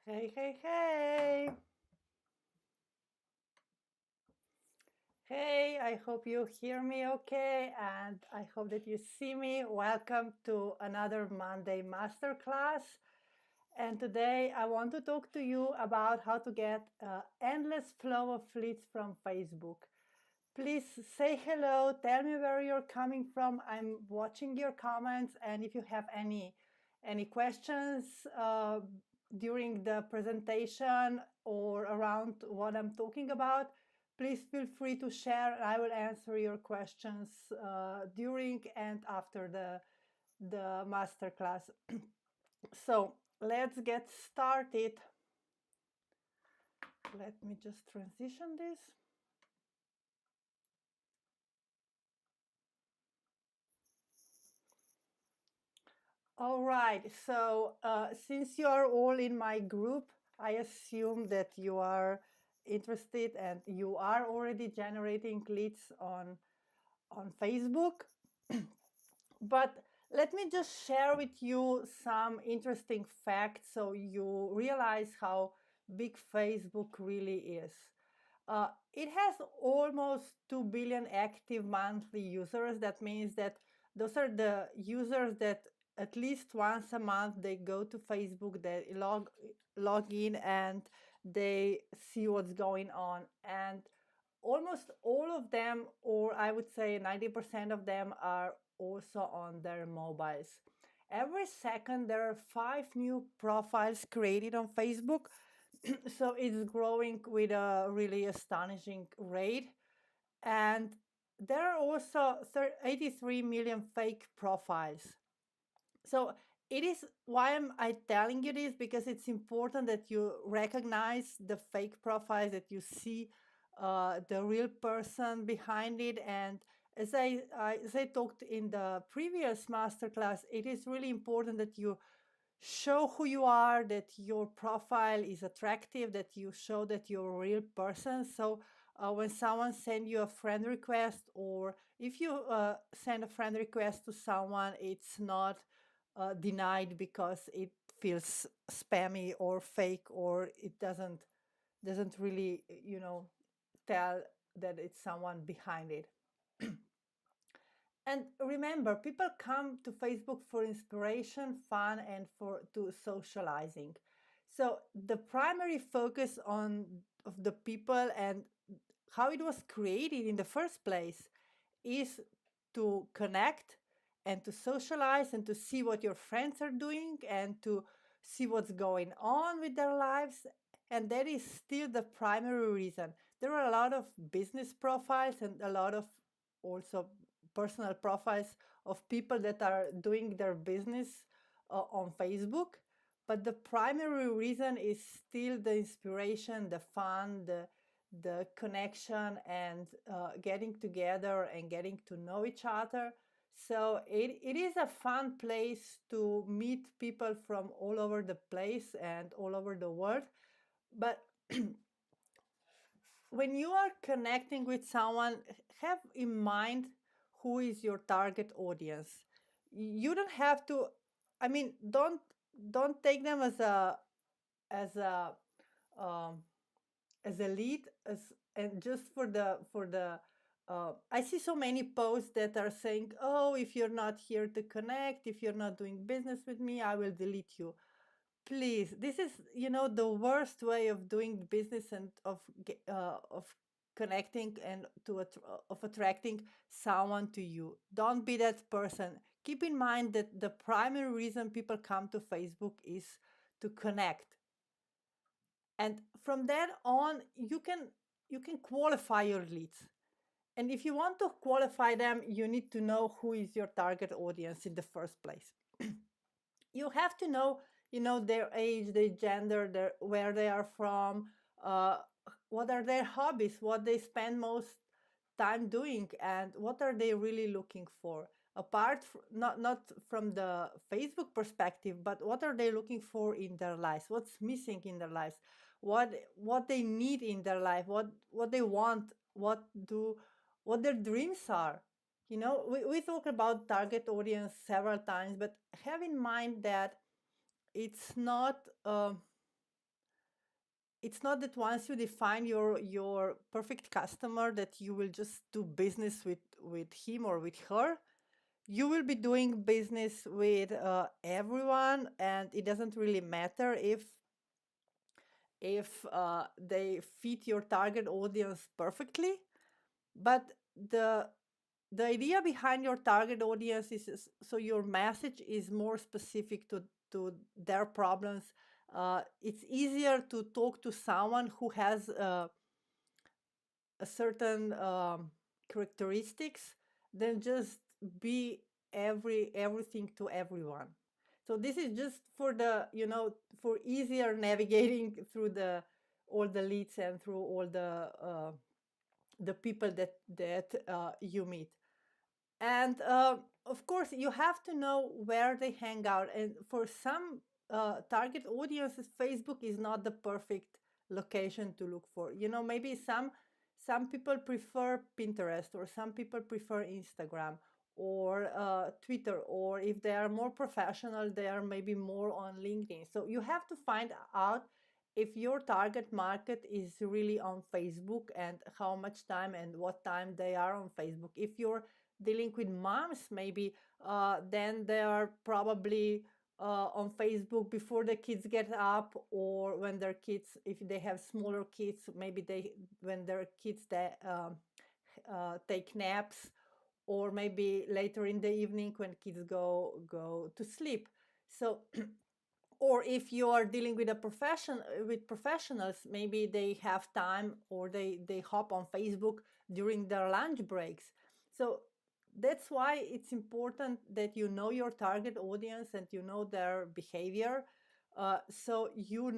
Hey, hey, hey. Hey, I hope you hear me okay and I hope that you see me. Welcome to another Monday Masterclass. And today I want to talk to you about how to get endless flow of leads from Facebook. Please say hello, tell me where you're coming from. I'm watching your comments, and if you have any questions during the presentation or around what I'm talking about, please feel free to share. I will answer your questions during and after the masterclass. So let's get started. Let me just transition this. All right. So, since you are all in my group, I assume that you are interested and you are already generating leads on Facebook. But let me just share with you some interesting facts so you realize how big Facebook really is. It has almost 2 billion active monthly users. That means that those are the users that at least once a month they go to Facebook, they log in and they see what's going on. And almost all of them, or I would say 90% of them, are also on their mobiles. Every second, there are 5 new profiles created on Facebook. So it's growing with a really astonishing rate. And there are also 83 million fake profiles. So it is why am I telling you this, because it's important that you recognize the fake profiles, that you see the real person behind it. And as I talked in the previous masterclass, it is really important that you show who you are, that your profile is attractive, that you show that you're a real person. So when someone send you a friend request, or if you send a friend request to someone, it's not denied because it feels spammy or fake, or it doesn't really tell that it's someone behind it. And remember, people come to Facebook for inspiration, fun, and for to socializing. So the primary focus on of the people and how it was created in the first place is to connect and to socialize and to see what your friends are doing and to see what's going on with their lives. And that is still the primary reason. There are a lot of business profiles and a lot of also personal profiles of people that are doing their business on Facebook. But the primary reason is still the inspiration, the fun, the connection, and getting together and getting to know each other. So it is a fun place to meet people from all over the place and all over the world. But when you are connecting with someone, have in mind who is your target audience. You don't have to, I mean, don't take them as a um, as a lead, as and just for the I see so many posts that are saying, oh, if you're not here to connect, if you're not doing business with me, I will delete you. Please, this is the worst way of doing business and of connecting and of attracting someone to you. Don't be that person. Keep in mind that the primary reason people come to Facebook is to connect, and from then on you can qualify your leads. And if you want to qualify them, you need to know who is your target audience in the first place. You have to know their age, their gender, where they are from, uh, what are their hobbies, what they spend most time doing, and what are they really looking for, apart not from the Facebook perspective, but what are they looking for in their lives, what's missing in their lives, what they need in their life, what they want, what their dreams are. We talk about target audience several times, but have in mind that it's not it's not that once you define your perfect customer that you will just do business with him or with her. You will be doing business with everyone, and it doesn't really matter if they fit your target audience perfectly. But the the idea behind your target audience is so your message is more specific to their problems. It's easier to talk to someone who has a certain characteristics than just be everything to everyone. So this is just for the for easier navigating through the all the leads and through all the people that you meet. And of course, you have to know where they hang out. And for some target audiences, Facebook is not the perfect location to look for. Maybe some people prefer Pinterest, or some people prefer Instagram, or Twitter, or if they are more professional, they are maybe more on LinkedIn. So you have to find out if your target market is really on Facebook, and how much time and what time they are on Facebook. If you're dealing with moms, maybe then they are probably on Facebook before the kids get up, or when their kids, if they have smaller kids, maybe they when their kids take naps, or maybe later in the evening when kids go to sleep. So or if you are dealing with a profession with professionals, maybe they have time, or they hop on Facebook during their lunch breaks. So that's why it's important that you know your target audience and you know their behavior, so you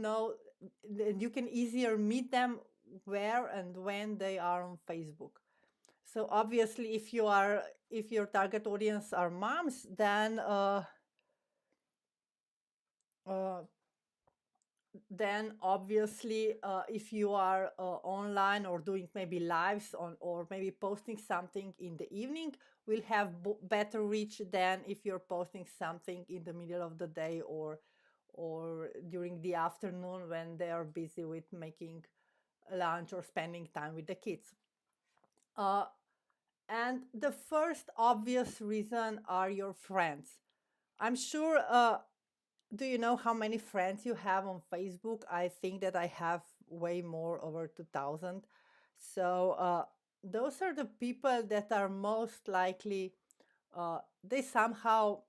can easier meet them where and when they are on Facebook. So obviously, if your target audience are moms, uh, then obviously, if you are online or doing maybe lives on, or maybe posting something in the evening, will have better reach than if you're posting something in the middle of the day, or during the afternoon when they are busy with making lunch or spending time with the kids. uh, and the first obvious reason are your friends. I'm sure, do you know how many friends you have on Facebook? I think that I have way more, over 2,000. So those are the people that are most likely, they somehow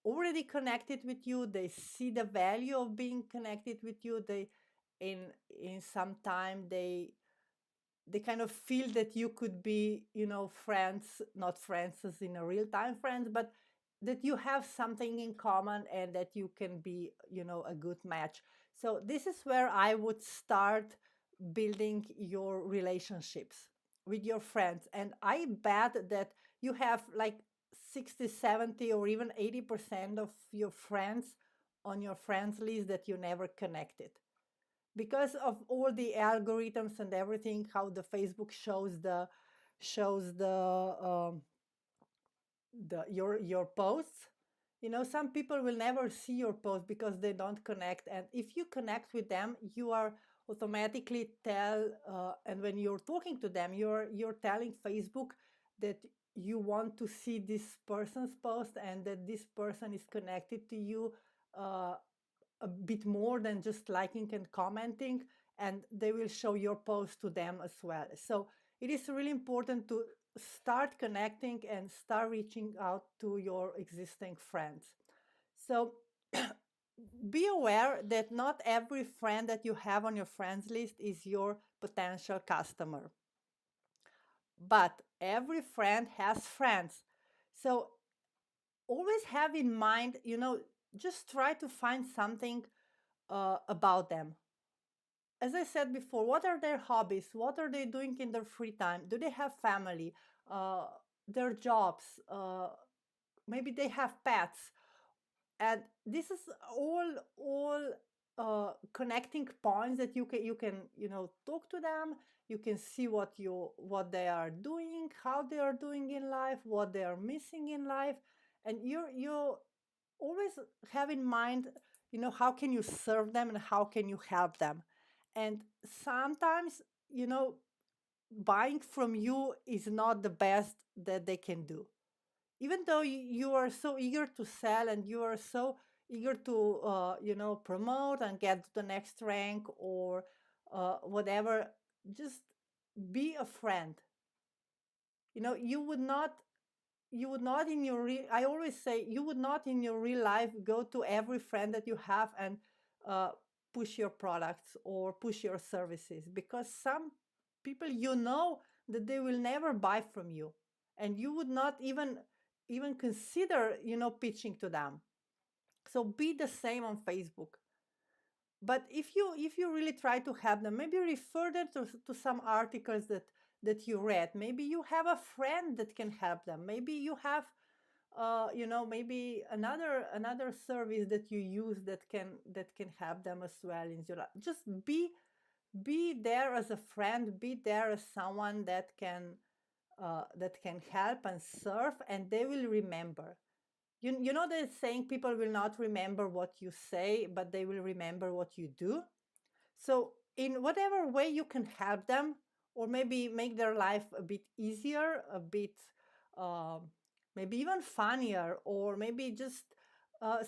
already connected with you. They see the value of being connected with you. In some time, they kind of feel that you could be, friends, not friends as in a real time friends, but that you have something in common, and that you can be, a good match. So this is where I would start building your relationships with your friends. And I bet that you have like 60, 70, or even 80% of your friends on your friends list that you never connected, because of all the algorithms and everything, how the Facebook shows the your posts. Some people will never see your post because they don't connect, and if you connect with them, you are automatically and when you're talking to them, you're telling Facebook that you want to see this person's post, and that this person is connected to you uh, a bit more than just liking and commenting, and they will show your post to them as well. So it is really important to start connecting and start reaching out to your existing friends. So be aware that not every friend that you have on your friends list is your potential customer, but every friend has friends. So always have in mind, just try to find something about them. As I said before, what are their hobbies? What are they doing in their free time? Do they have family? Uh, their jobs? Maybe they have pets. And this is all connecting points that you can talk to them. You can see what they are doing, how they are doing in life, what they are missing in life, and you always have in mind, how can you serve them and how can you help them. And sometimes, buying from you is not the best that they can do. Even though you are so eager to sell and you are so eager to, promote and get to the next rank or whatever, just be a friend. You would not in your I always say you would not in your real life go to every friend that you have and uh, push your products or push your services, because some people, that they will never buy from you, and you would not even consider pitching to them. So be the same on Facebook. But if you really try to help them, maybe refer them to some articles that you read. Maybe you have a friend that can help them. Maybe you have maybe another service that you use that can help them as well in your life. Just be there as a friend, be there as someone that can help and serve, and they will remember. You know the saying, people will not remember what you say, but they will remember what you do. So, in whatever way you can help them, or maybe make their life a bit easier, a bit um, maybe even funnier, or maybe just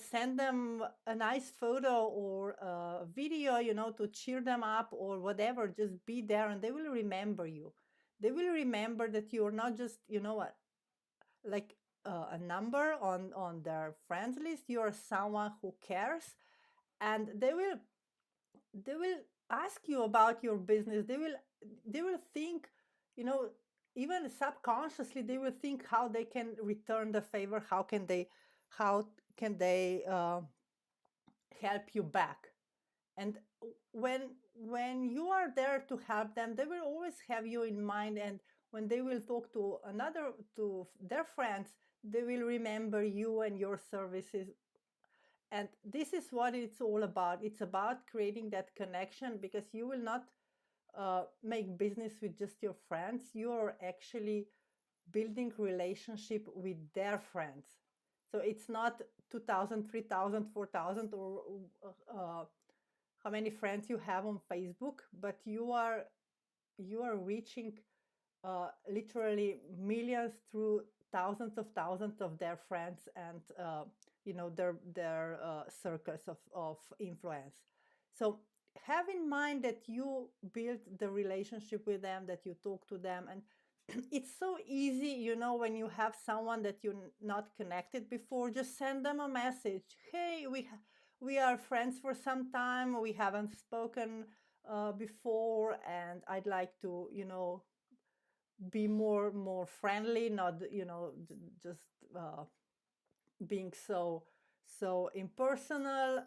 send them a nice photo or a video, to cheer them up or whatever, just be there and they will remember you. They will remember that you're not just, like a number on their friends list. You are someone who cares, and they will ask you about your business. They will think, you know even subconsciously, they will think how they can return the favor, how can they help you back. And when you are there to help them, they will always have you in mind. And when they will talk to their friends, they will remember you and your services. And this is what it's all about. It's about creating that connection, because you will not make business with just your friends. You are actually building relationship with their friends. So it's not 2,000, 3,000, 4,000, or how many friends you have on Facebook, but you are reaching literally millions through thousands of their friends and their circles of influence. So have in mind that you build the relationship with them, that you talk to them. And it's so easy, when you have someone that you're not connected before, just send them a message. Hey, we are friends for some time, we haven't spoken before, and I'd like to be more friendly, not just uh, being so impersonal.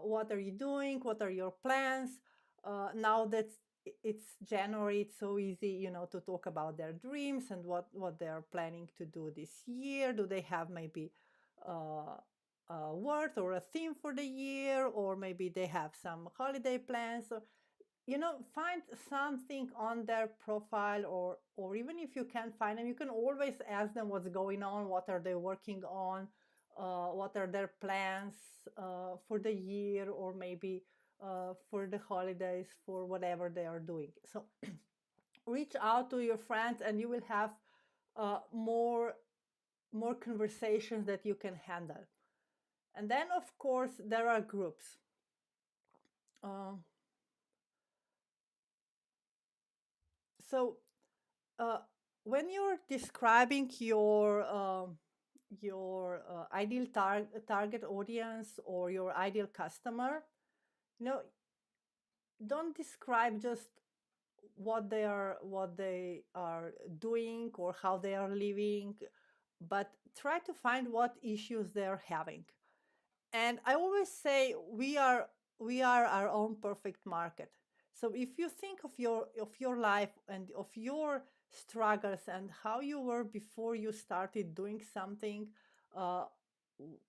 What are you doing? What are your plans? Now that it's January, it's so easy, to talk about their dreams and what they are planning to do this year. Do they have maybe uh, a word or a theme for the year, or maybe they have some holiday plans? Or find something on their profile, or even if you can't find them, you can always ask them what's going on, what are they working on, what are their plans for the year, or maybe for the holidays, for whatever they are doing. So reach out to your friends, and you will have more conversations that you can handle. And then, of course, there are groups. uh, so uh, when you're describing your ideal target audience or your ideal customer, you know, don't describe just what they are doing or how they are living, but try to find what issues they're having. And I always say we are our own perfect market. So if you think of your life and of your struggles and how you were before you started doing something, uh,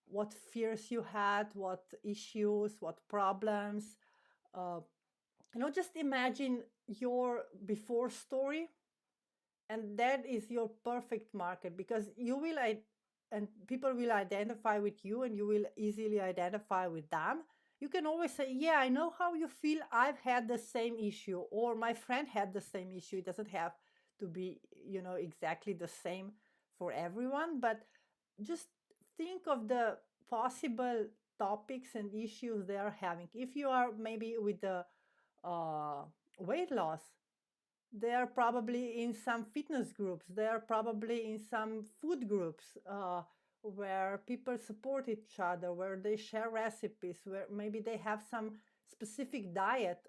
what fears you had, what issues, what problems, uh, just imagine your before story, and that is your perfect market, because and people will identify with you, and you will easily identify with them. you can always say, yeah, I know how you feel. I've had the same issue, or my friend had the same issue. It doesn't have to be, exactly the same for everyone, but just think of the possible topics and issues they are having. If you are maybe with the uh, weight loss, they are probably in some fitness groups. They are probably in some food groups where people support each other, where they share recipes, where maybe they have some specific diet.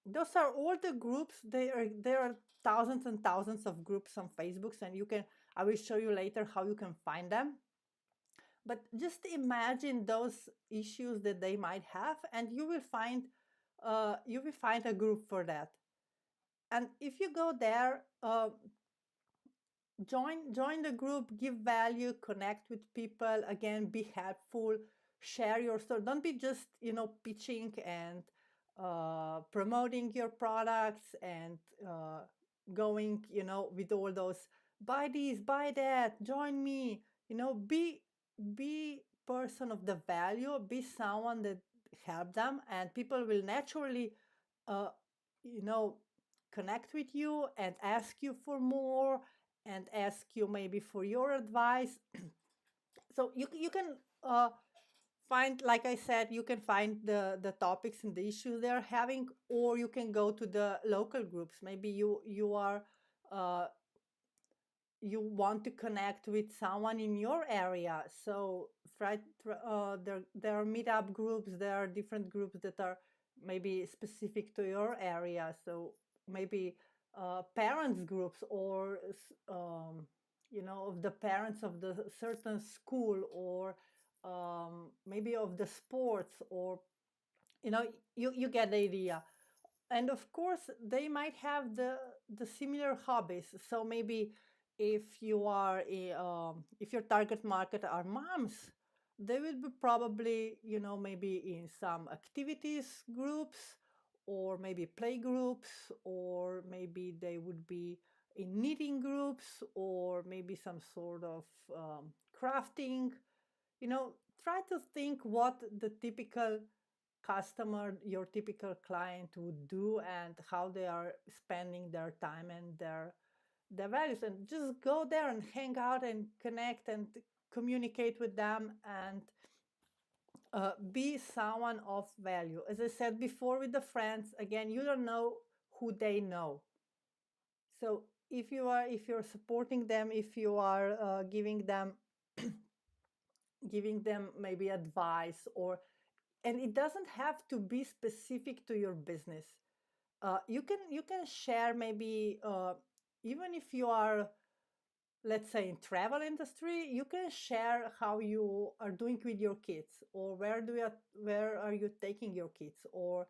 Those are all the groups. There are thousands and thousands of groups on Facebook, and you can. I will show you later how you can find them. But just imagine those issues that they might have, and you will find a group for that. And if you go there, join the group, give value, connect with people, again, be helpful, share your story. Don't be just pitching and promoting your products and going with all those, buy this, buy that, join me. Be person of the value, be someone that help them, and people will naturally uh, you know connect with you and ask you for more, and ask you maybe for your advice. So you can find, like I said, you can find the topics and the issues they're having, or you can go to the local groups. Maybe uh, you want to connect with someone in your area. So there are meetup groups, there are different groups that are maybe specific to your area. So maybe parents groups, or of the parents of the certain school, or maybe of the sports, or you know you get the idea. And of course they might have the similar hobbies. So maybe if your target market are moms, they will be probably maybe in some activities groups, or maybe play groups, or maybe they would be in knitting groups, or maybe some sort of crafting. Try to think what the typical customer, your typical client would do, and how they are spending their time and their values, and just go there and hang out and connect and communicate with them, and be someone of value. As I said before, with the friends, again, you don't know who they know. So if you're supporting them, if you are giving them maybe advice, or and it doesn't have to be specific to your business. You can share, maybe even if you are, let's say, in travel industry, you can share how you are doing with your kids, or where are you taking your kids, or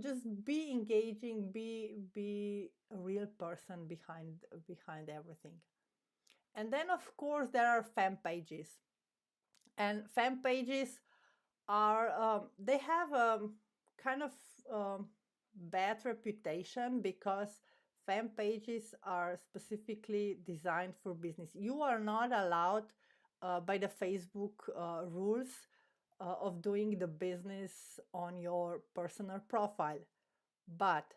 just be engaging, be a real person behind everything. And then of course there are fan pages. And fan pages are they have a kind of um, bad reputation, because fan pages are specifically designed for business. You are not allowed by the Facebook rules of doing the business on your personal profile. But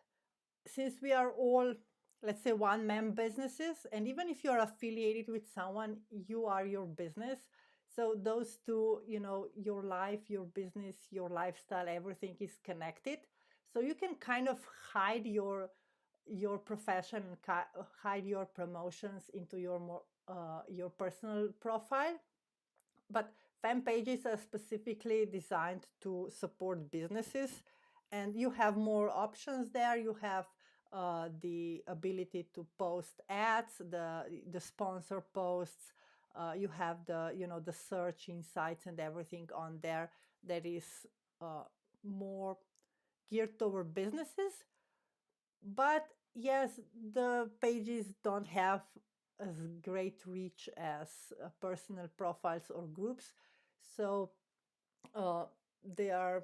since we are all, let's say, one man businesses, and even if you're affiliated with someone, you are your business. So those two, your life, your business, your lifestyle, everything is connected. So you can kind of hide your profession, and hide your promotions into your personal profile. But fan pages are specifically designed to support businesses, and you have more options there. You have the ability to post ads, the sponsor posts. You have the search insights and everything on there that is more geared toward businesses. But yes, the pages don't have as great reach as personal profiles or groups. So uh, they are,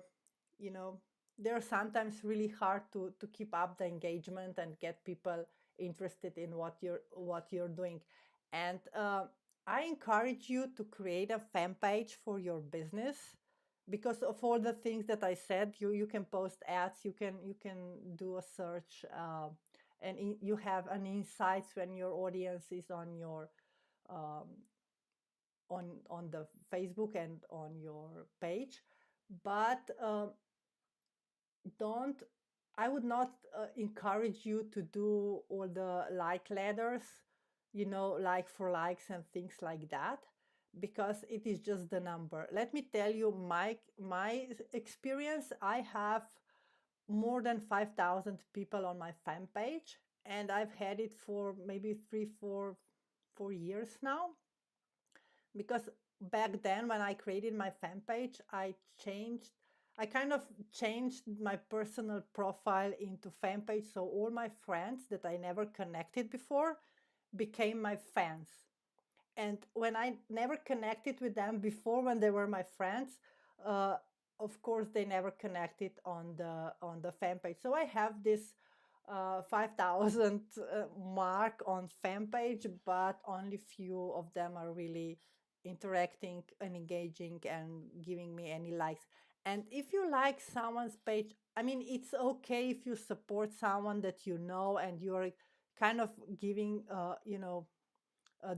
you know, they're sometimes really hard to keep up the engagement and get people interested in what you're doing. And I encourage you to create a fan page for your business. because of all the things that I said, you can post ads, you can do a search, and you have an insights when your audience is on your um, on the Facebook and on your page. But don't I would not encourage you to do all the like letters, like for likes and things like that, because it is just the number. Let me tell you my experience. I have more than 5,000 people on my fan page, and I've had it for maybe 3 4 4 years now. Because back then when I created my fan page, I kind of changed my personal profile into fan page, so all my friends that I never connected before became my fans. And when I never connected with them before, when they were my friends, uh, of course they never connected on the fan page. So I have this 5,000 mark on fan page, but only few of them are really interacting and engaging and giving me any likes. And if you like someone's page, I mean, it's okay if you support someone that you know and you're kind of giving,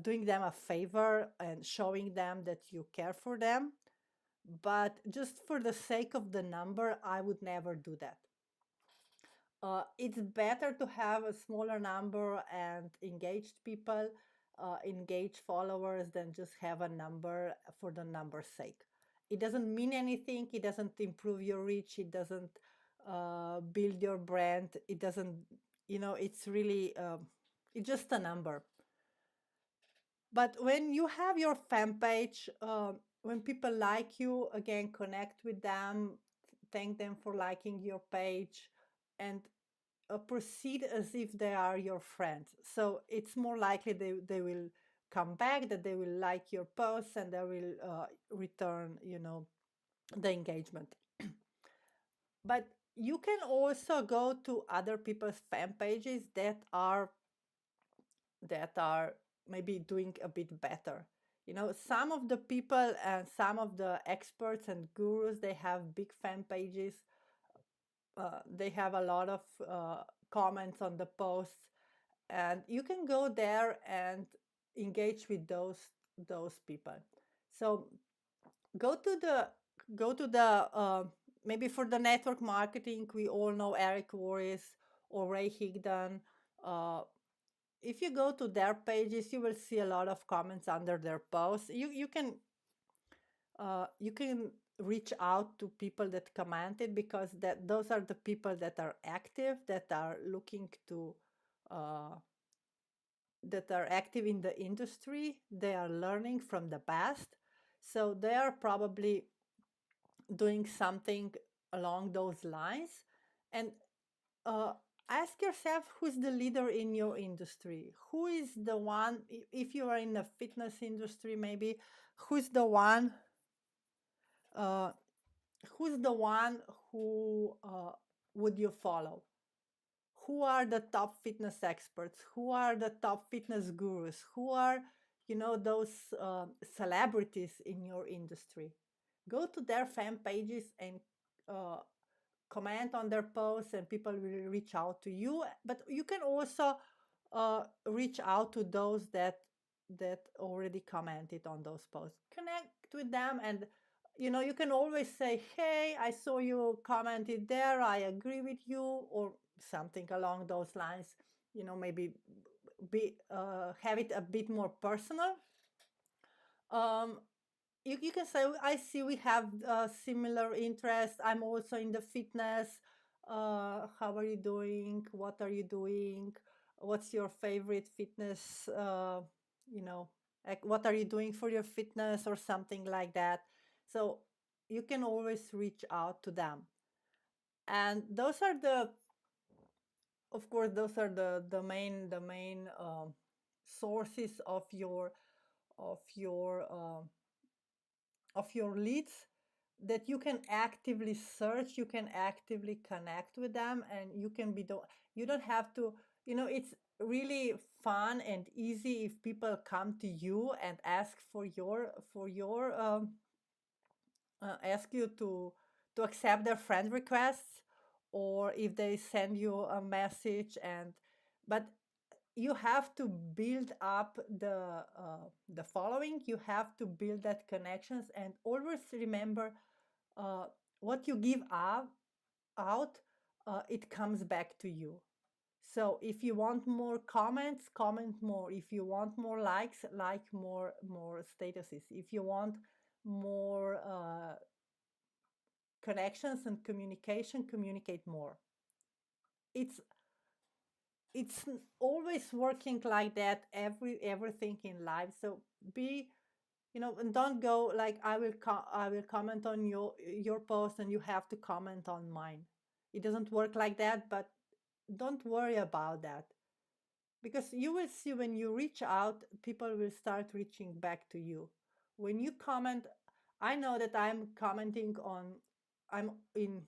doing them a favor and showing them that you care for them. But just for the sake of the number, I would never do that. It's better to have a smaller number and engaged people, engaged followers, than just have a number for the number's sake. It doesn't mean anything. It doesn't improve your reach. It doesn't build your brand. It doesn't, it's really, it's just a number. But when you have your fan page, when people like you, again, connect with them, thank them for liking your page, and proceed as if they are your friends. So it's more likely they will come back, that they will like your posts, and they will return, the engagement. But you can also go to other people's fan pages that are maybe doing a bit better. Some of the people and some of the experts and gurus, they have big fan pages. They have a lot of comments on the posts, and you can go there and engage with those people. So go to the maybe for the network marketing, we all know Eric Worre or Ray Higdon. Uh, if you go to their pages, you will see a lot of comments under their posts. You can reach out to people that commented, because those are the people that are active, uh, that are active in the industry. They are learning from the past, so they are probably doing something along those lines. And uh, ask yourself, who's the leader in your industry? Who is the one, if you are in the fitness industry, maybe, who's the one uh, who's the one who would you follow? Who are the top fitness experts? Who are the top fitness gurus? Who are, those celebrities in your industry? Go to their fan pages and uh, comment on their posts, and people will reach out to you. But you can also reach out to those that already commented on those posts. Connect with them, and you can always say, hey, I saw you commented there, I agree with you, or something along those lines. Maybe have it a bit more personal. um, you can say, I see we have similar interests. I'm also in the fitness. How are you doing? What are you doing? What's your favorite fitness? You know, like, what are you doing for your fitness, or something like that? So you can always reach out to them. And of course, those are the main sources of your of your leads that you can actively search. You can actively connect with them, and you don't have to, it's really fun and easy if people come to you and ask for your ask you to accept their friend requests, or if they send you a message. And but you have to build up the following. You have to build that connections, and always remember, uh, what you give out, it comes back to you. So if you want more comments, comment more. If you want more likes, like more statuses. If you want more connections and communication, communicate more. It's it's always working like that, everything in life. So be, and don't go like, I will comment on your post and you have to comment on mine. It doesn't work like that. But don't worry about that, because you will see, when you reach out, people will start reaching back to you. When you comment, I know that I'm in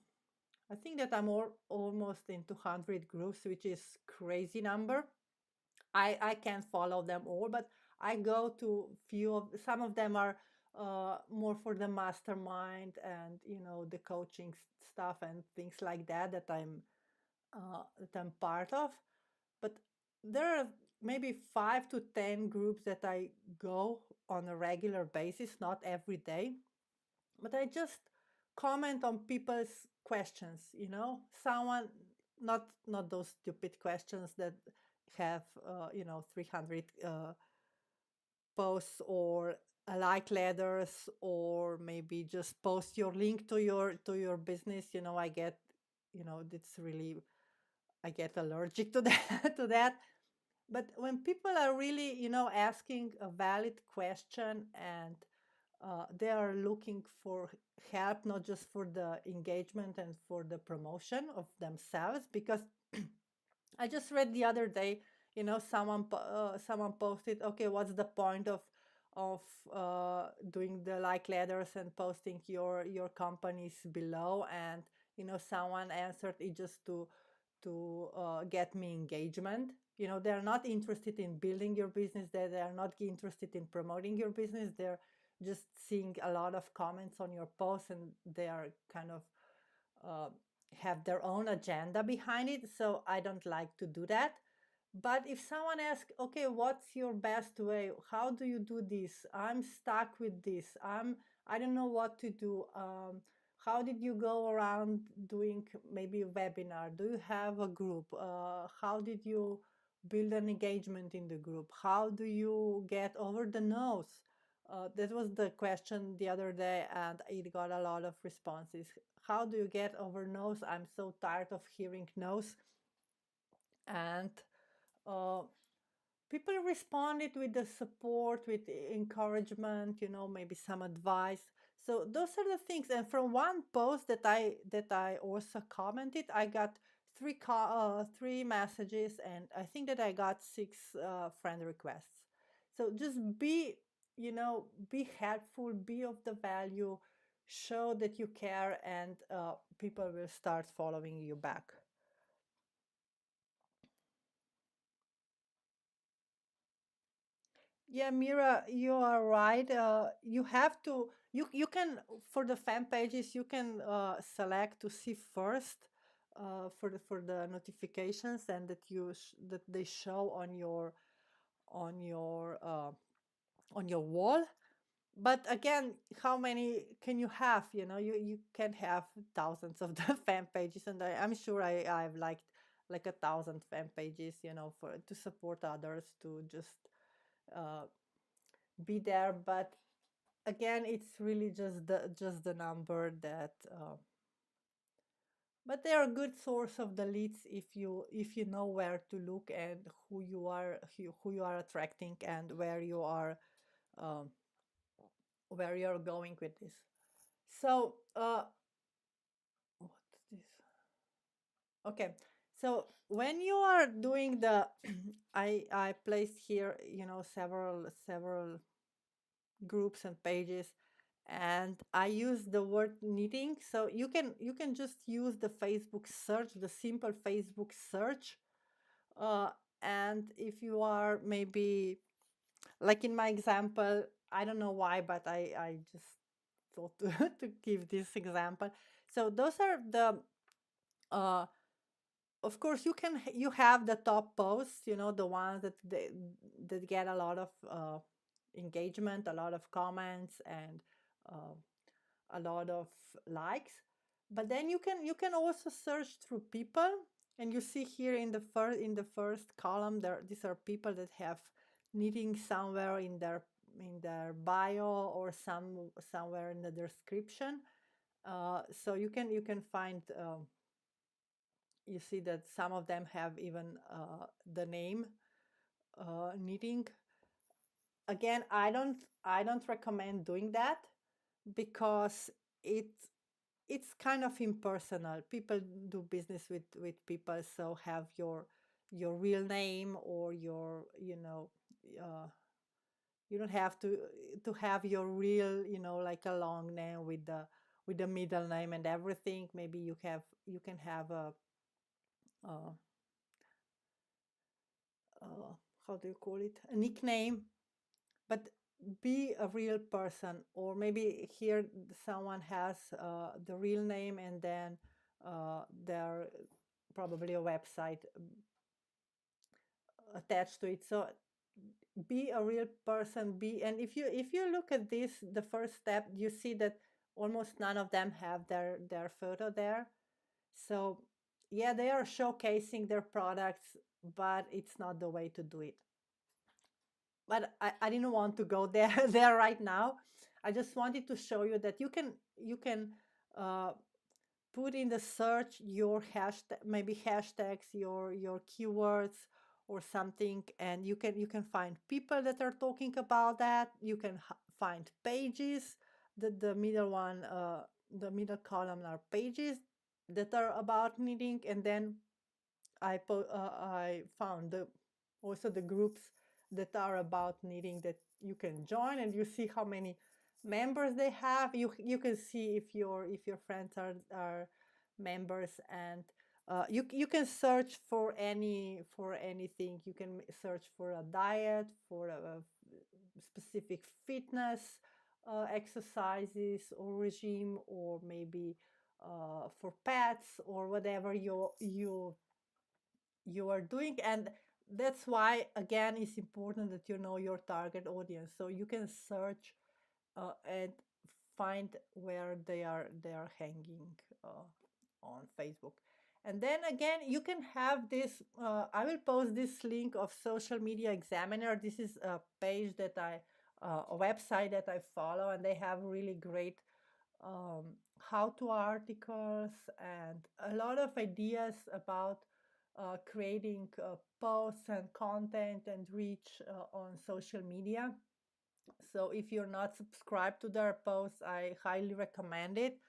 I think that I'm almost in 200 groups, which is crazy number. I can't follow them all, but I go to few of some of them are more for the mastermind and the coaching stuff and things like that, that I'm part of. But there are maybe 5 to 10 groups that I go on a regular basis, not every day, but I just comment on people's questions. Someone, not those stupid questions that have 300 posts, or like letters, or maybe just post your link to your business. I get, it's really, I get allergic to that to that. But when people are really, asking a valid question, and they are looking for help, not just for the engagement and for the promotion of themselves. Because I just read the other day, someone posted, okay, what's the point of doing the like letters and posting your companies below? And someone answered, it just to get me engagement. They're not interested in building your business. They are not interested in promoting your business. They're just seeing a lot of comments on your posts, and they are kind of uh, have their own agenda behind it. So I don't like to do that. But if someone asks, okay, what's your best way? How do you do this? I'm stuck with this. I don't know what to do. How did you go around doing maybe a webinar? Do you have a group? How did you build an engagement in the group? How do you get over the nose? That was the question the other day, and it got a lot of responses. How do you get over no's? I'm so tired of hearing no's. And uh, people responded with the support, with encouragement, maybe some advice. So those are the things. And from one post that I also commented, I got three messages, and I think that I got 6 friend requests. So just be helpful, be of the value, show that you care, and people will start following you back. Yeah, Mira, you are right. You have to, you can, for the fan pages, you can select to see first, for the notifications, and that they show on your uh, on your wall. But again, how many can you have? You can have thousands of the fan pages, and I'm sure I've liked like 1,000 fan pages, for to support others, to just uh, be there. But again, it's really just the number that. But they are a good source of the leads, if you know where to look, and who you are attracting, and um, where you're going with this. So what's this? Okay. So when you are doing the, I placed here, several groups and pages, and I use the word knitting. So you can just use the Facebook search, the simple Facebook search. uh, and if you are maybe, like in my example, I don't know why, but I just thought to, to give this example. So those are the of course you have the top posts, the ones that get a lot of engagement, a lot of comments, and uh, a lot of likes. But then you can also search through people, and you see here in the first column there, these are people that have knitting somewhere in their bio or somewhere in the description. So you can find, you see that some of them have even the name knitting. Again, I don't recommend doing that, because it's kind of impersonal. People do business with people, so have your real name, or uh, you don't have to have your real, like a long name with the middle name and everything. Maybe you can have uh, how do you call it, a nickname, but be a real person. Or maybe here someone has the real name, and then there probably a website attached to it. So be a real person. And if you look at this, the first step, you see that almost none of them have their photo there. So yeah, they are showcasing their products, but it's not the way to do it. But I didn't want to go there there right now. I just wanted to show you that you can uh, put in the search your hashtag, maybe hashtags, your keywords or something, and you can find people that are talking about that. You can find pages. The middle one, the middle column are pages that are about knitting, and then I found also the groups that are about knitting that you can join, and you see how many members they have. You can see if your friends are members, and you can search for anything. You can search for a diet, for a specific fitness exercises or regime, or maybe for pets, or whatever you are doing. And that's why, again, it's important that you know your target audience, so you can search and find where they are hanging on Facebook. And then again, you can have this, I will post this link of Social Media Examiner. This is a page that a website that I follow, and they have really great um, how-to articles and a lot of ideas about creating posts and content and reach on social media. So if you're not subscribed to their posts, I highly recommend it.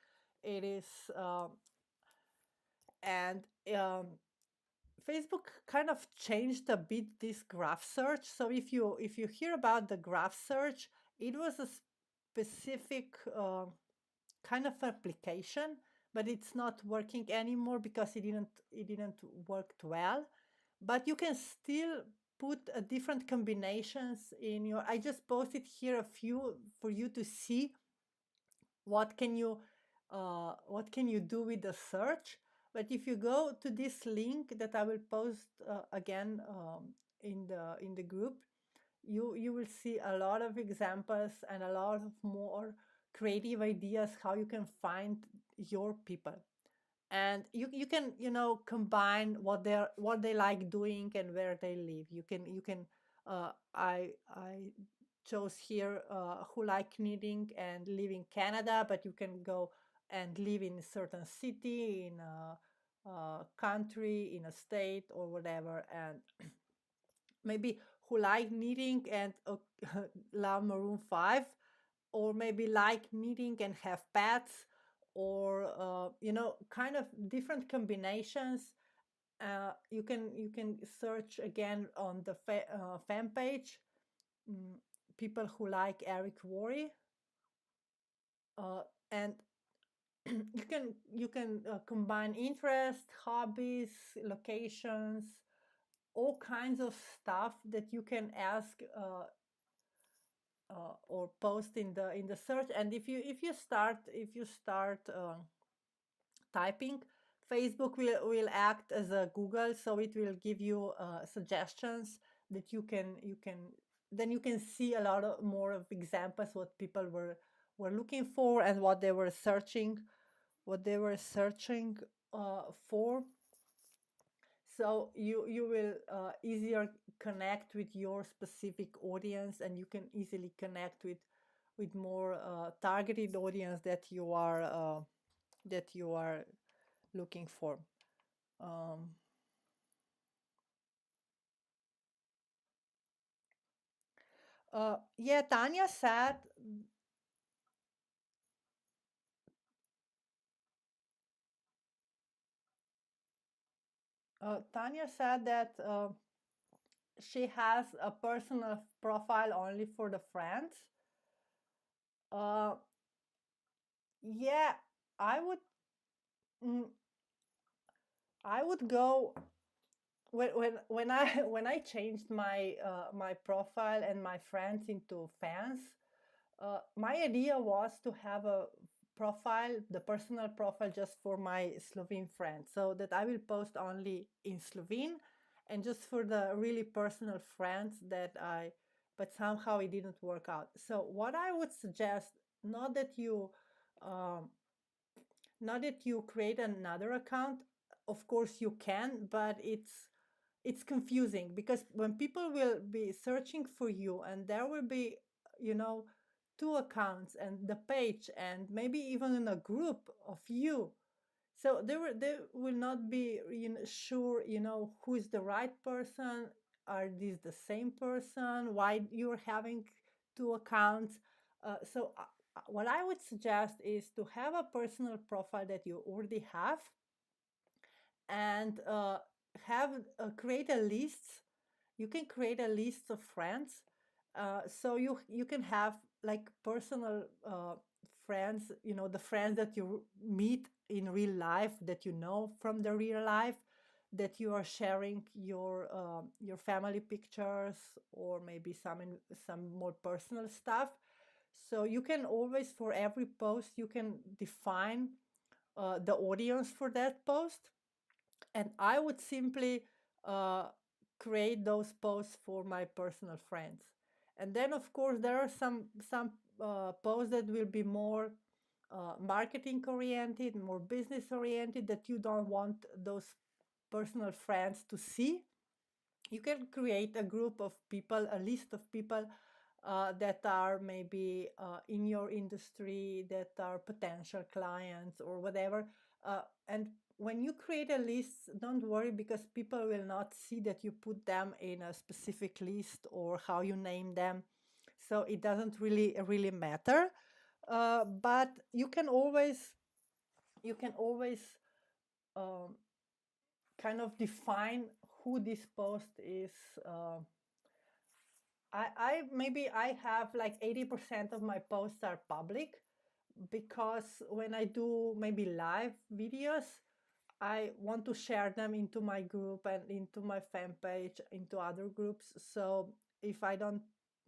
It is, and Facebook kind of changed a bit this graph search. So if you hear about the graph search, it was a specific kind of application, but it's not working anymore because it didn't work well. But you can still put different combinations in your. I just posted here a few for you to see what can you do with the search. But if you go to this link that I will post again in the group, you will see a lot of examples and a lot of more creative ideas how you can find your people. And you can combine what they like doing and where they live. You can I chose here who like knitting and live in Canada, but you can go and live in a certain city, in a country, in a state, or whatever. And maybe who like knitting and love Maroon 5, or maybe like knitting and have pets, or kind of different combinations. You can search again on the fan page, mm, people who like Eric Worre, uh, and you can combine interest, hobbies, locations, all kinds of stuff that you can ask or post in the search. And if you start typing, Facebook will act as a Google, so it will give you suggestions that you can then you can see a lot of more of examples what people were looking for and what they were searching for. So you will easier connect with your specific audience, and you can easily connect with more targeted audience that you are looking for. Um, yeah, Tanya said that she has a personal profile only for the friends. Uh, yeah, I would mm, I would go when I when I changed my profile and my friends into fans. My idea was to have a profile, the personal profile, just for my Slovene friends, so that I will post only in Slovene, and just for the really personal friends but somehow it didn't work out. So what I would suggest, not that you, um, not that you create another account. Of course you can, but it's confusing, because when people will be searching for you and there will be, you know two accounts and the page, and maybe even in a group of you, so they will not be, sure, who is the right person. Are these the same person? Why you're having two accounts? What I would suggest is to have a personal profile that you already have, and have create a list. You can create a list of friends, so you can have like personal friends, the friends that you meet in real life, that you know from the real life, that you are sharing your family pictures, or maybe some more personal stuff. So you can always, for every post, you can define the audience for that post, and I would simply uh, create those posts for my personal friends. And then, of course, there are some posts that will be more marketing oriented, more business oriented, that you don't want those personal friends to see. You can create a group of people, a list of people that are maybe in your industry, that are potential clients or whatever. And when you create a list, don't worry, because people will not see that you put them in a specific list or how you name them. So it doesn't really matter. But you can always um, kind of define who this post is. Uh, I maybe I have like 80% of my posts are public, because when I do maybe live videos, I want to share them into my group and into my fan page, into other groups. So if I don't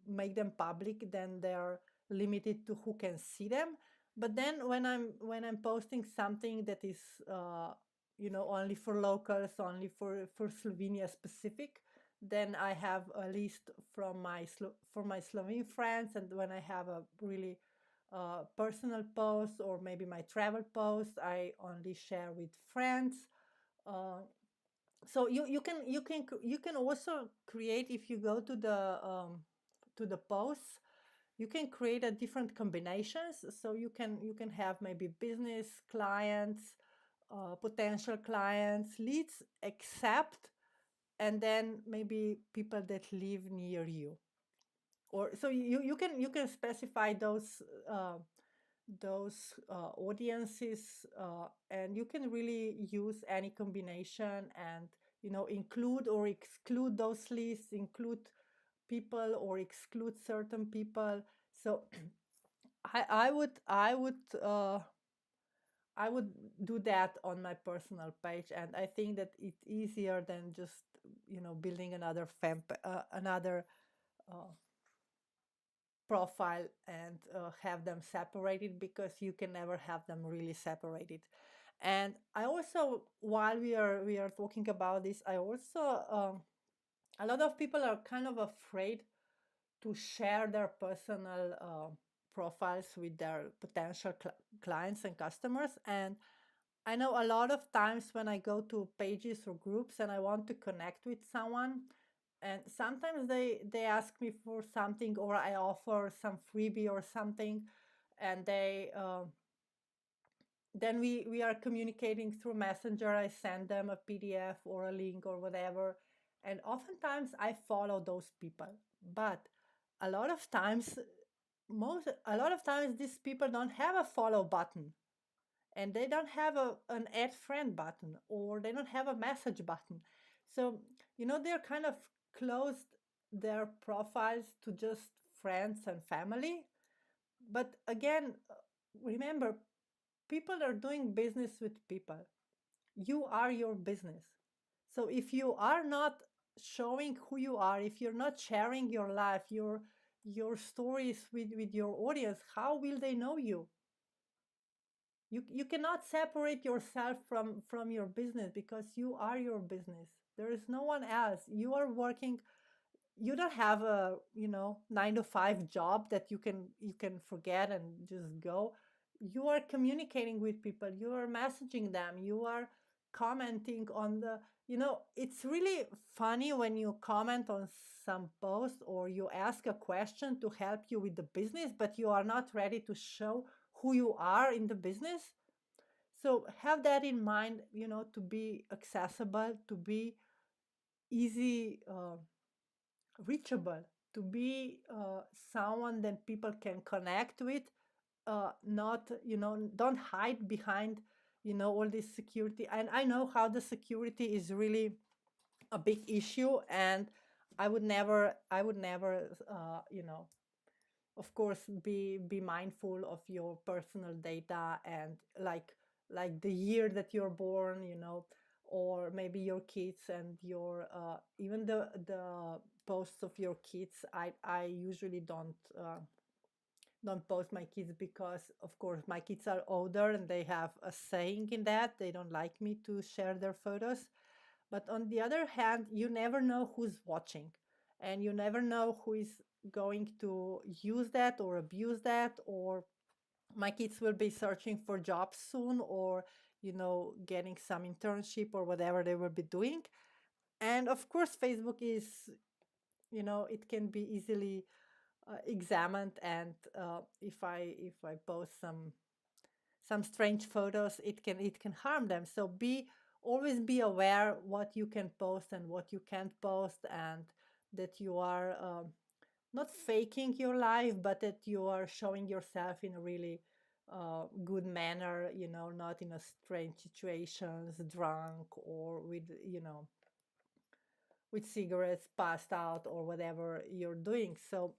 make them public, then they're limited to who can see them. But then when I'm posting something that is only for locals, only for Slovenia specific, then I have a list for my Slovene friends, and when I have a really personal post, or maybe my travel post, I only share with friends. Uh, so you can also create, if you go to the posts, you can create a different combinations. So you can have maybe business clients, potential clients, leads, accept, and then maybe people that live near you. Or so you can specify those audiences, and you can really use any combination, and include or exclude those lists, include people or exclude certain people. So I would do that on my personal page, and I think that it's easier than just building another profile and have them separated, because you can never have them really separated. And I also, while we are talking about this, I also a lot of people are kind of afraid to share their personal profiles with their potential clients and customers. And I know a lot of times when I go to pages or groups and I want to connect with someone, and sometimes they ask me for something, or I offer some freebie or something, and they then we are communicating through Messenger. I send them a PDF or a link or whatever, and oftentimes I follow those people. But a lot of times, most a lot of times these people don't have a follow button, and they don't have an add friend button, or they don't have a message button. So they're kind of closed their profiles to just friends and family. But again, remember, people are doing business with people. You are your business. So if you are not showing who you are, if you're not sharing your life, your stories with your audience, how will they know you? You cannot separate yourself from your business, because you are your business. There is no one else. You are working. You don't have a 9 to 5 job that you can forget and just go. You are communicating with people, you are messaging them, you are commenting on the it's really funny when you comment on some post, or you ask a question to help you with the business, but you are not ready to show who you are in the business. So have that in mind, to be accessible, to be easy reachable, to be someone that people can connect with. Not, don't hide behind, all this security. And I know how the security is really a big issue, and I would never, of course, be mindful of your personal data, and like the year that you're born, or maybe your kids, and your even the posts of your kids. I usually don't post my kids, because of course my kids are older and they have a saying in that they don't like me to share their photos. But on the other hand, you never know who's watching, and you never know who is going to use that or abuse that. Or my kids will be searching for jobs soon, or getting some internship or whatever they will be doing. And of course, Facebook is, it can be easily examined. And if I post some strange photos, it can harm them. So always be aware what you can post and what you can't post, and that you are not faking your life, but that you are showing yourself in a really good manner, not in a strange situations, drunk, or with cigarettes, passed out, or whatever you're doing. So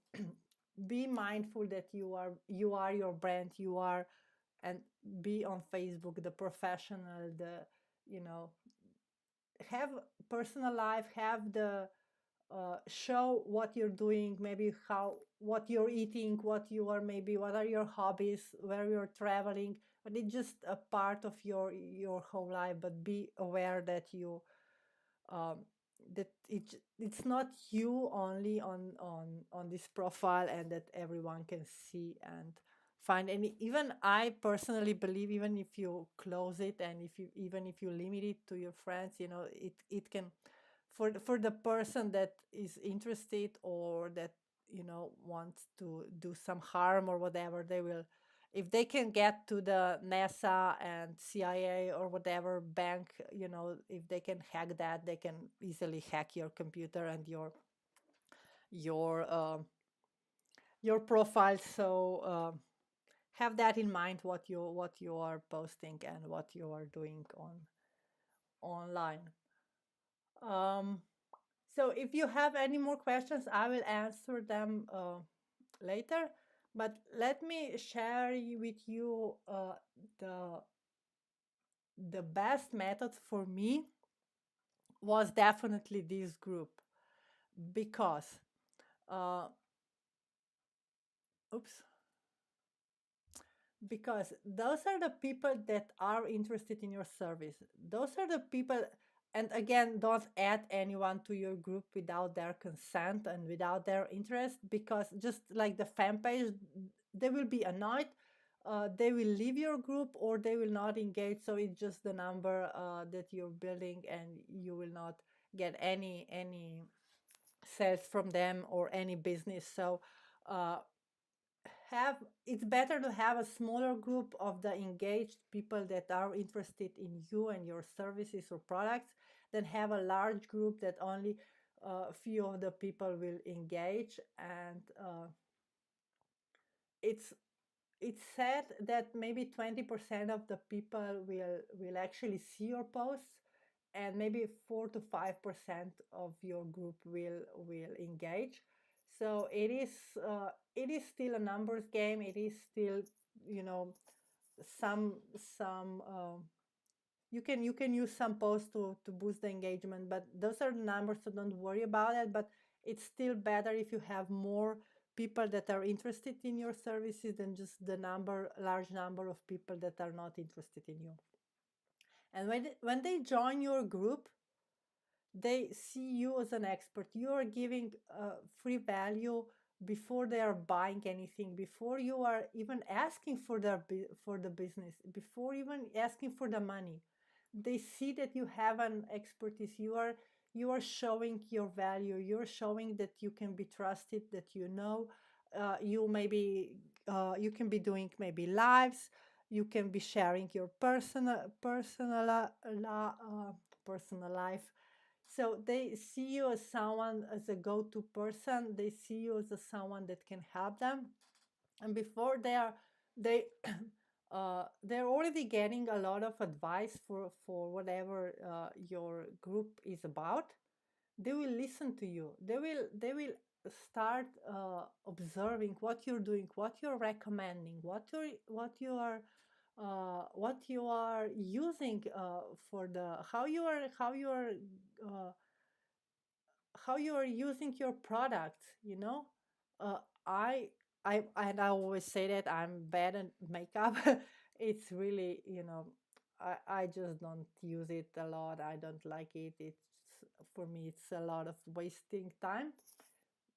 be mindful that you are your brand, you are. And be on Facebook the professional, the you know have personal life, have the show what you're doing, maybe how what you're eating, what are your hobbies, where you're traveling. But it's just a part of your whole life. But be aware that um, it's not you only on this profile, and that everyone can see and find. And even I personally believe, even if you close it, and if you limit it to your friends, it can, for the person that is interested, or that wants to do some harm or whatever, they will. If they can get to the NASA and CIA or whatever bank, if they can hack that, they can easily hack your computer and your your profile. So have that in mind, what you are posting and what you are doing online. Um, so if you have any more questions, I will answer them later. But let me share with you the the best method for me was definitely this group, because uh, oops, because those are the people that are interested in your service. Those are the people, and again, don't add anyone to your group without their consent and without their interest, because just like the fan page, they will be annoyed. They will leave your group or they will not engage. So it's just the number that you're building, and you will not get any sales from them or any business. So uh, have it's better to have a smaller group of the engaged people that are interested in you and your services or products than have a large group that only a few of the people will engage. And it's it's said that maybe 20% of the people will actually see your posts, and maybe 4 to 5% of your group will engage. So it is still a numbers game. It is still, you know, some you can use some posts to boost the engagement, but those are the numbers, so don't worry about it. But it's still better if you have more people that are interested in your services than just the large number of people that are not interested in you. And when they join your group, they see you as an expert. You are giving free value before they are buying anything, before you are even asking for for the business, before even asking for the money. They see that you have an expertise. You are showing your value. You're showing that you can be trusted, that you know. You maybe you can be doing maybe lives. You can be sharing your personal life. So they see you as someone, as a go-to person. They see you as someone that can help them. And before they they're already getting a lot of advice for whatever your group is about. They will listen to you. They will start observing what you're doing, what you're recommending, what you are using for the uh, how you are using your products. uh, i I always say that I'm bad at makeup. It's really, I just don't use it a lot. I don't like it. It's, for me, it's a lot of wasting time.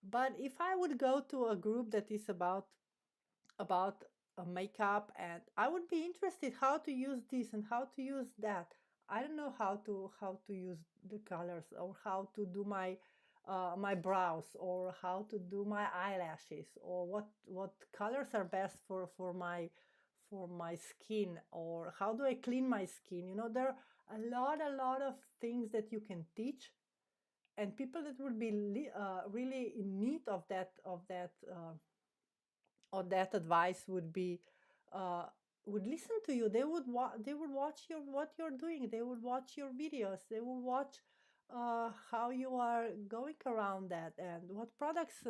But if I would go to a group that is about makeup, and I would be interested how to use this and how to use that. I don't know how to use the colors, or how to do my brows, or how to do my eyelashes, or what colors are best for my skin, or how do I clean my skin. There are a lot of things that you can teach, and people that would be really in need of that advice uh, would listen to you. They would watch what you're doing. They would watch your videos. They will watch how you are going around that, and what products.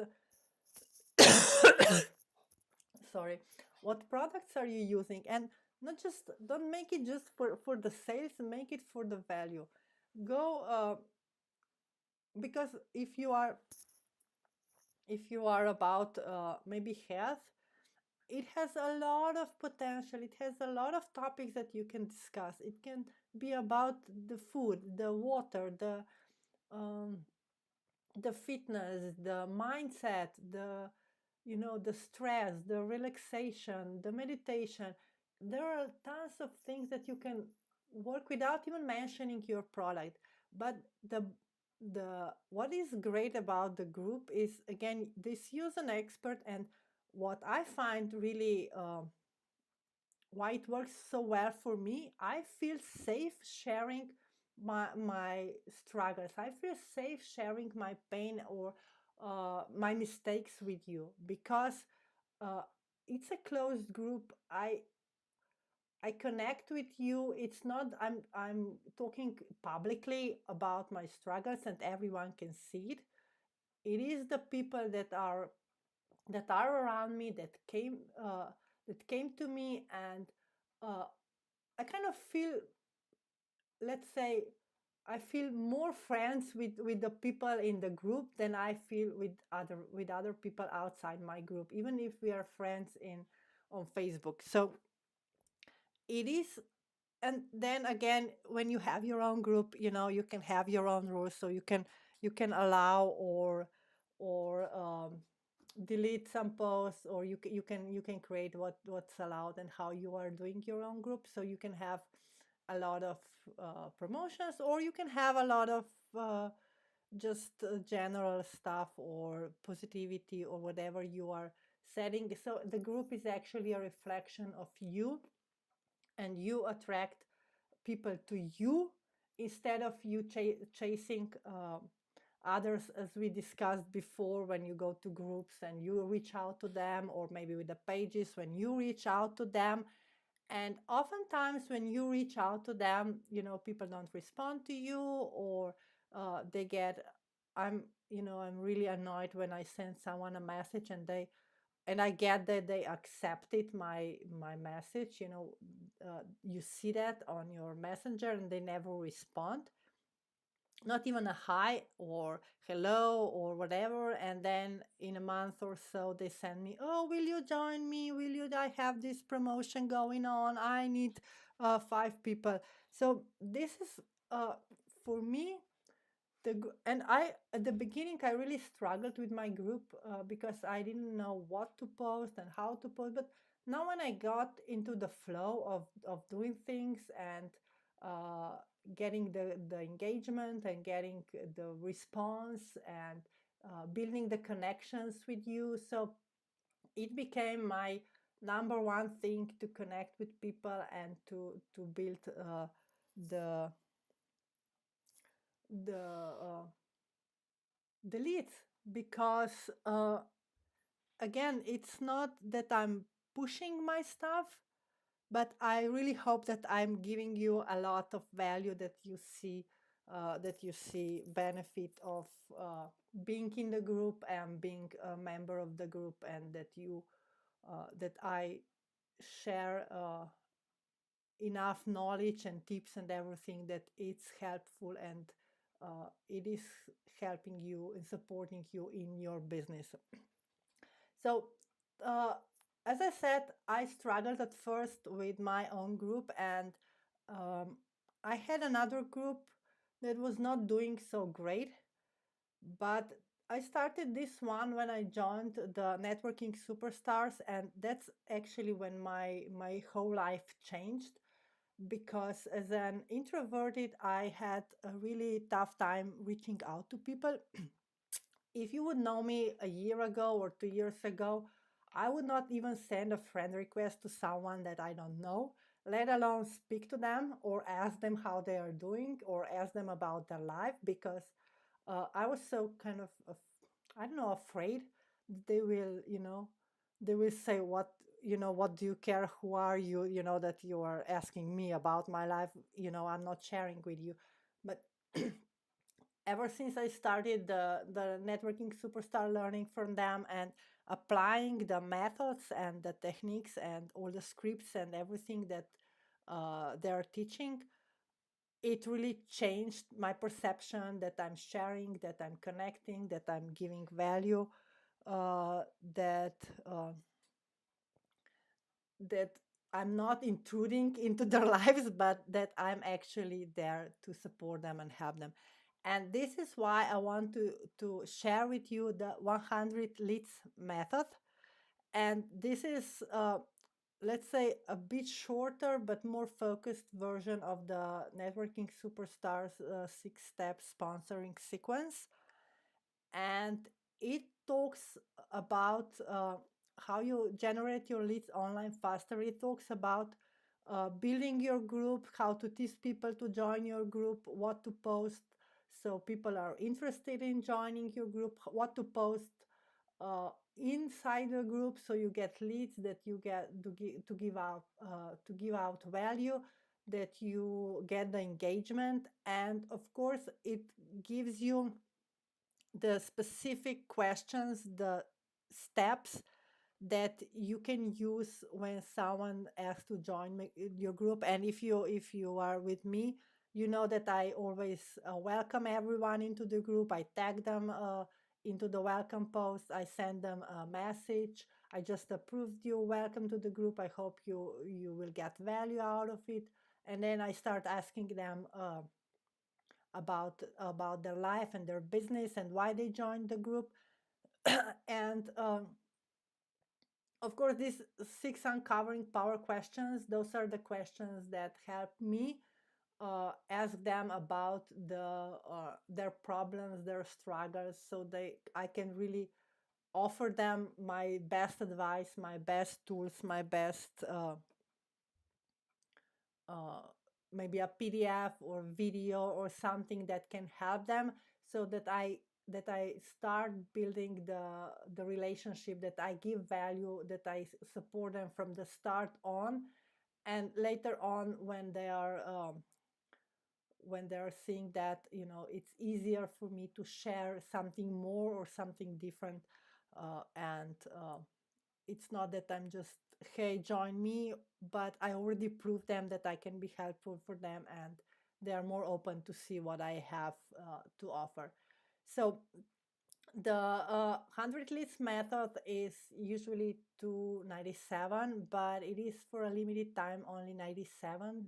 Sorry, what products are you using? And not just don't make it just for the sales. Make it for the value. Go because if you are about maybe health, it has a lot of potential. It has a lot of topics that you can discuss. It can be about the food, the water, um, the fitness, the mindset, the stress, the relaxation, the meditation. There are tons of things that you can work without even mentioning your product. But the what is great about the group is, again, this use an expert. And what I find really why it works so well for me, I feel safe sharing my struggles. I feel safe sharing my pain or my mistakes with you, because uh, it's a closed group. I connect with you. It's not I'm talking publicly about my struggles and everyone can see it. It is the people that are around me, that came to me, and uh, I kind of feel, let's say, I feel more friends with the people in the group than I feel with other people outside my group, even if we are friends in on Facebook. So it is. And then again, when you have your own group, you can have your own rules, so you can allow or delete some posts, or you can create what's allowed and how you are doing your own group, so you can have a lot of promotions, or you can have a lot of uh, just general stuff or positivity or whatever you are setting. So the group is actually a reflection of you, and you attract people to you instead of you chasing others, as we discussed before. When you go to groups and you reach out to them, or maybe with the pages, when you reach out to them, and oftentimes when you reach out to them, people don't respond to you, or they get, I'm really annoyed when I send someone a message and I get that they accepted my message. You see that on your messenger, and they never respond, not even a hi or hello or whatever. And then in a month or so, they send me, oh, will you join me? I have this promotion going on. I need 5 people. So this is, uh, for me, and I at the beginning I really struggled with my group, because I didn't know what to post and how to post. But now when I got into the flow of doing things, and uh, getting the engagement and getting the response, and building the connections with you, so it became my number one thing to connect with people and to build the the the leads. Because again, it's not that I'm pushing my stuff, but I really hope that I'm giving you a lot of value, that you see benefit of being in the group and being a member of the group, and that I share enough knowledge and tips and everything that it's helpful, and it is helping you and supporting you in your business. So, uh, as I said, I struggled at first with my own group, and um, I had another group that was not doing so great. But I started this one when I joined the Networking Superstars, and that's actually when my whole life changed. Because as an introverted, I had a really tough time reaching out to people. If you would know me a year ago or 2 years ago, I would not even send a friend request to someone that I don't know, let alone speak to them or ask them how they are doing or ask them about their life, because I was so kind of, I don't know, afraid that they will say, what do you care? Who are you? That you are asking me about my life. I'm not sharing with you. But ever since I started the networking superstar, learning from them and applying the methods and the techniques and all the scripts and everything that they're teaching, it really changed my perception that I'm sharing, that I'm connecting, that I'm giving value, uh, that uh, that I'm not intruding into their lives, but that I'm actually there to support them and help them. And this is why I want to share with you the 100 leads method. And this is, let's say, a bit shorter but more focused version of the Networking Superstars 6-step sponsoring sequence. And it talks about how you generate your leads online faster. It talks about building your group, how to teach people to join your group, what to post so people are interested in joining your group, what to post uh, inside the group so you get leads, that you get to give out value, that you get the engagement. And of course it gives you the specific questions, the steps that you can use when someone asks to join your group. And if you are with me, You know that I always welcome everyone into the group. I tag them into the welcome post. I send them a message. I just approved you. Welcome to the group. I hope you will get value out of it. And then I start asking them about their life and their business and why they joined the group. And of course, these 6 uncovering power questions, those are the questions that help me ask them about their problems, their struggles, so I can really offer them my best advice, my best tools, my best uh, maybe a PDF or video or something that can help them, so that I start building the relationship, that I give value, that I support them from the start on, and later on when they're seeing that it's easier for me to share something more or something different, and it's not that I'm just, hey, join me, but I already proved them that I can be helpful for them, and they are more open to see what I have to offer. So the 100 leads method is usually 297, but it is for a limited time only 97.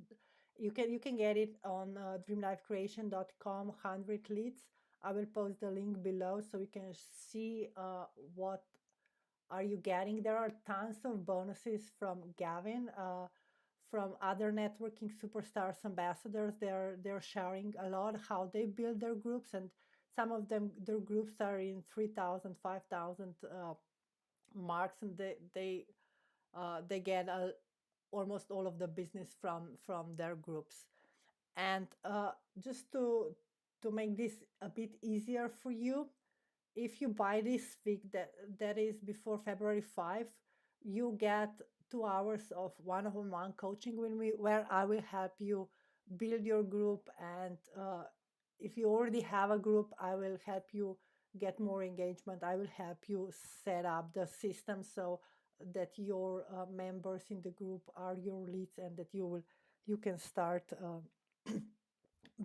You can get it on dreamlifecreation.com 100 leads. I will post the link below so you can see what are you getting. There are tons of bonuses from Gavin, from other networking superstars, ambassadors. They're sharing a lot how they build their groups, and some of them, their groups are in 3,000, 5,000 marks, and they get almost all of the business from their groups. And just to make this a bit easier for you, if you buy this week, that is before February 5, you get 2 hours of one-on-one coaching with me, where I will help you build your group. And if you already have a group, I will help you get more engagement. I will help you set up the system so that your members in the group are your leads, and that you can start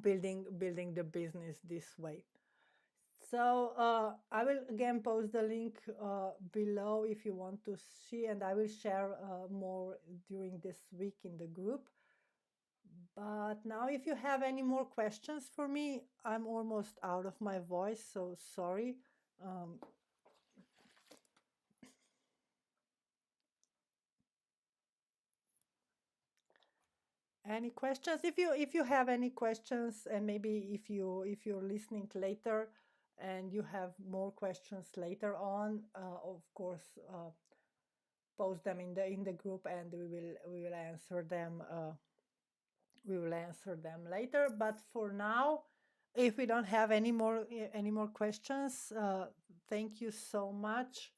building the business this way. So I will again post the link below if you want to see, and I will share more during this week in the group. But now, if you have any more questions for me, I'm almost out of my voice, so sorry. Any questions? If you have any questions, and maybe if you're listening later and you have more questions later on, of course, post them in the group, and we will answer them. We will answer them later. But for now, if we don't have any more questions, thank you so much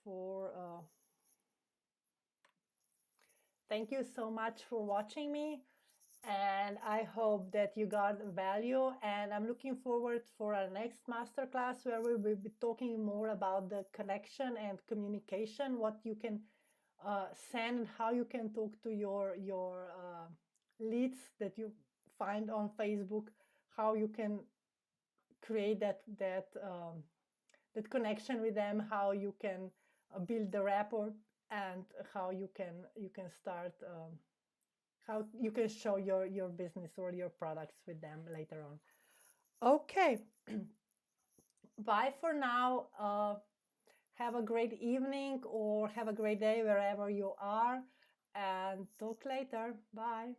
for watching me, and I hope that you got value. And I'm looking forward for our next masterclass, where we will be talking more about the connection and communication, what you can send, how you can talk to your leads that you find on Facebook, how you can create that connection with them, how you can build the rapport, and how you can start how you can show your business or your products with them later on. Okay. Bye for now. Have a great evening or have a great day wherever you are, and talk later. Bye.